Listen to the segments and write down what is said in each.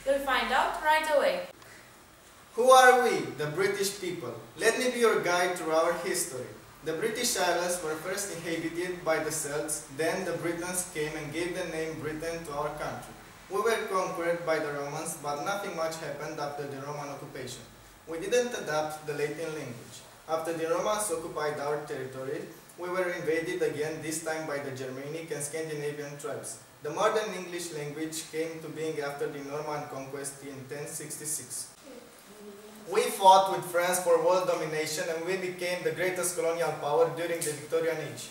You'll find out right away. Who are we, the British people? Let me be your guide through our history. The British Islands were first inhabited by the Celts, then the Britons came and gave the name Britain to our country. We were conquered by the Romans, but nothing much happened after the Roman occupation. We didn't adapt the Latin language. After the Romans occupied our territory, we were invaded again, this time by the Germanic and Scandinavian tribes. The modern English language came to being after the Norman conquest in 1066. We fought with France for world domination and we became the greatest colonial power during the Victorian Age.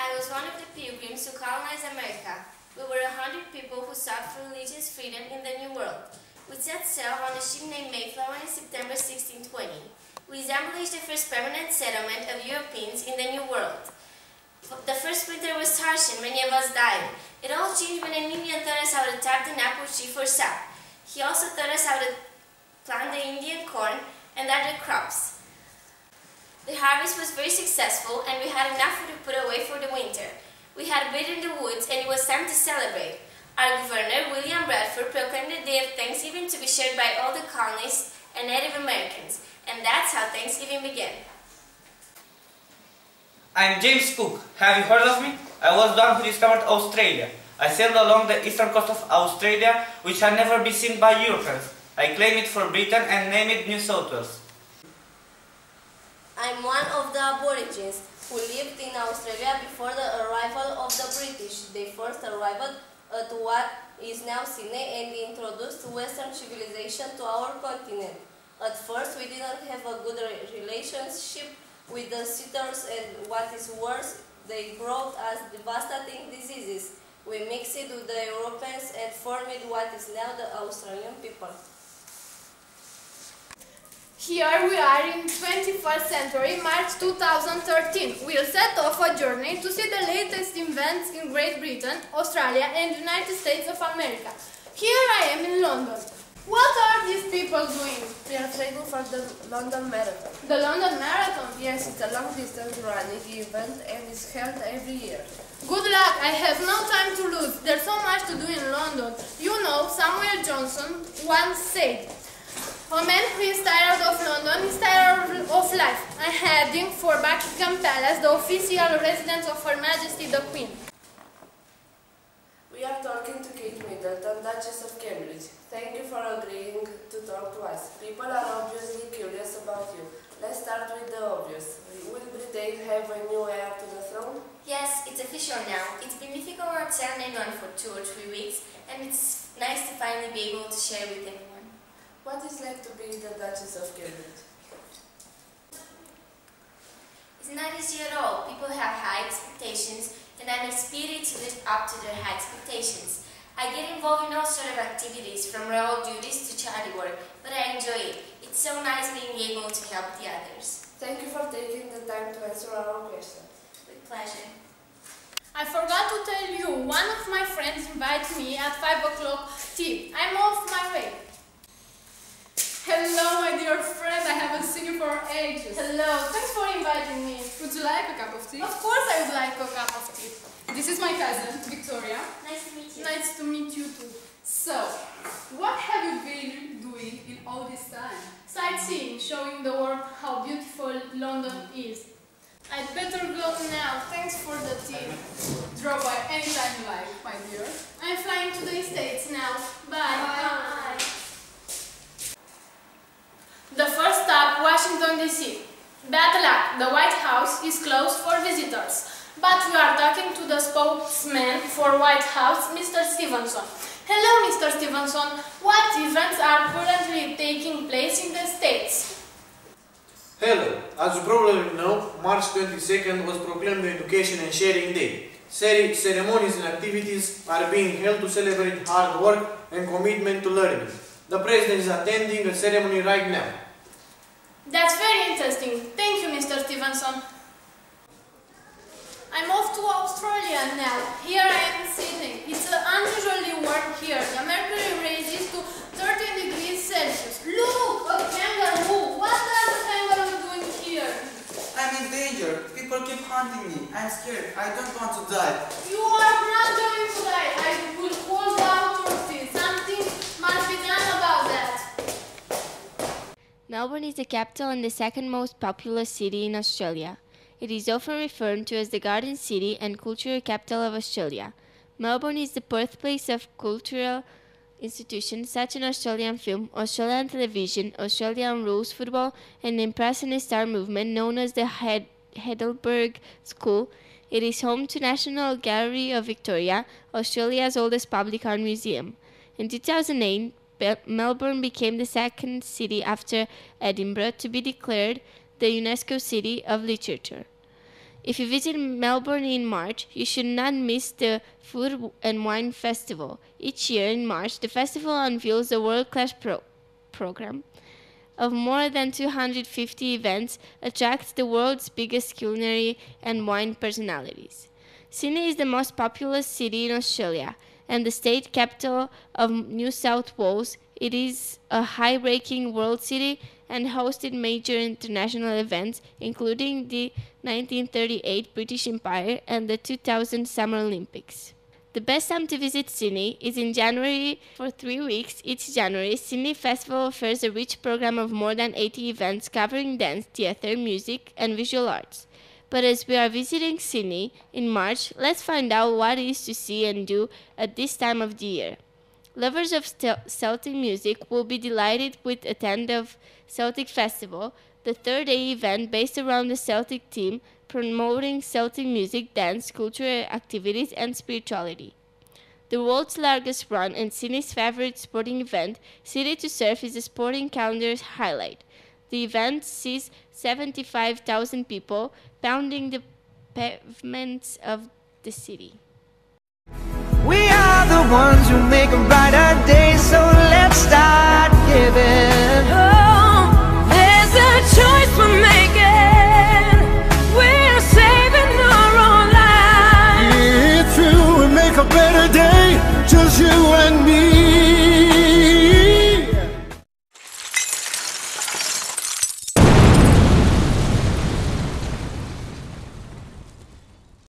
I was one of the pilgrims who colonized America. We were 100 people who sought for religious freedom in the New World. We set sail on a ship named Mayflower in September 1620. We established the first permanent settlement of Europeans in the New World. The first winter was harsh and many of us died. It all changed when an Indian taught us how to tap the apple tree for sap. He also taught us how to plant the Indian corn and other crops. The harvest was very successful and we had enough food to put away for the winter. We had bread in the woods and it was time to celebrate. Our governor, William Bradford, proclaimed the day of Thanksgiving to be shared by all the colonists and Native Americans. And that's how Thanksgiving began. I'm James Cook. Have you heard of me? I was the one who discovered Australia. I sailed along the eastern coast of Australia, which had never been seen by Europeans. I claimed it for Britain and named it New South Wales. I'm one of the Aborigines who lived in Australia before the arrival of the British. They first arrived at what is now Sydney and introduced Western civilization to our continent. At first, we didn't have a good relationship with the settlers, and what is worse, they brought us devastating diseases. We mixed it with the Europeans and formed what is now the Australian people. Here we are in 21st century, March 2013. We'll set off a journey to see the latest events in Great Britain, Australia and United States of America. Here I am in London. What are these people doing? We are training for the London Marathon. The London Marathon? Yes, it's a long-distance running event and is held every year. Good luck, I have no time to lose. There's so much to do in London. You know, Samuel Johnson once said, "A man who is tired of London is tired of life." I'm heading for Buckingham Palace, the official residence of Her Majesty the Queen. We are talking to Kate Middleton, Duchess of Cambridge. Thank you for agreeing to talk to us. People are obviously curious about you. Let's start with the obvious. Will Britain have a new heir to the throne? Yes, it's official now. It's been difficult on anyone for 2 or 3 weeks, and it's nice to finally be able to share with everyone. What is like to be the Duchess of Cambridge? It's not easy at all. People have high expectations, and I'm expected to live up to their high expectations. I get involved in all sorts of activities, from royal duties to charity work, but I enjoy it. It's so nice being able to help the others. Thank you for taking the time to answer our questions. With pleasure. I forgot to tell you, one of my friends invited me at 5 o'clock tea. I'm off my way. Hello, my dear friend. I haven't seen you for ages. Hello, thanks for inviting me. Would you like a cup of tea? Of course I would like a cup of tea. This is my cousin, Victoria. Nice to meet you. Nice to meet you too. So, what have you been doing in all this time? Sightseeing, showing the world how beautiful London is. I'd better go now. Thanks for the tea. Drop by anytime you like, my dear. I'm flying to the States now. Bye. Bye. The first stop, Washington DC. Bad luck, the White House is closed for visitors. But we are talking to the spokesman for White House, Mr. Stevenson. Hello, Mr. Stevenson. What events are currently taking place in the States? Hello. As you probably know, March 22nd was proclaimed the Education and Sharing Day. Ceremonies and activities are being held to celebrate hard work and commitment to learning. The President is attending a ceremony right now. That's very interesting. Thank you, Mr. Stevenson. I'm off to Australia now. Here I am in Sydney. It's unusually warm here. The mercury raises to 13 degrees Celsius. Look! A kangaroo! What are the kangaroo doing here? I'm in danger. People keep hunting me. I'm scared. I don't want to die. You are not going to die. I will hold out your teeth. Something must Melbourne is the capital and the second most populous city in Australia. It is often referred to as the Garden City and Cultural Capital of Australia. Melbourne is the birthplace of cultural institutions such as Australian film, Australian television, Australian rules football, and the Impressionist art movement known as the Heidelberg School. It is home to National Gallery of Victoria, Australia's oldest public art museum. In 2008, Melbourne became the second city after Edinburgh to be declared the UNESCO City of Literature. If you visit Melbourne in March, you should not miss the Food and Wine Festival. Each year in March, the festival unveils a world-class program of more than 250 events, attracts the world's biggest culinary and wine personalities. Sydney is the most populous city in Australia and the state capital of New South Wales. It is a high-ranking world city and hosted major international events, including the 1938 British Empire and the 2000 Summer Olympics. The best time to visit Sydney is in January. For 3 weeks each January, Sydney Festival offers a rich program of more than 80 events covering dance, theatre, music, and visual arts. But as we are visiting Sydney in March, let's find out what is to see and do at this time of the year. Lovers of Celtic music will be delighted with attend of Celtic Festival, the third-day event based around the Celtic theme, promoting Celtic music, dance, cultural activities, and spirituality. The world's largest run and Sydney's favorite sporting event, City to Surf, is the sporting calendar's highlight. The event sees 75,000 people pounding the pavements of the city. We are the ones who make a brighter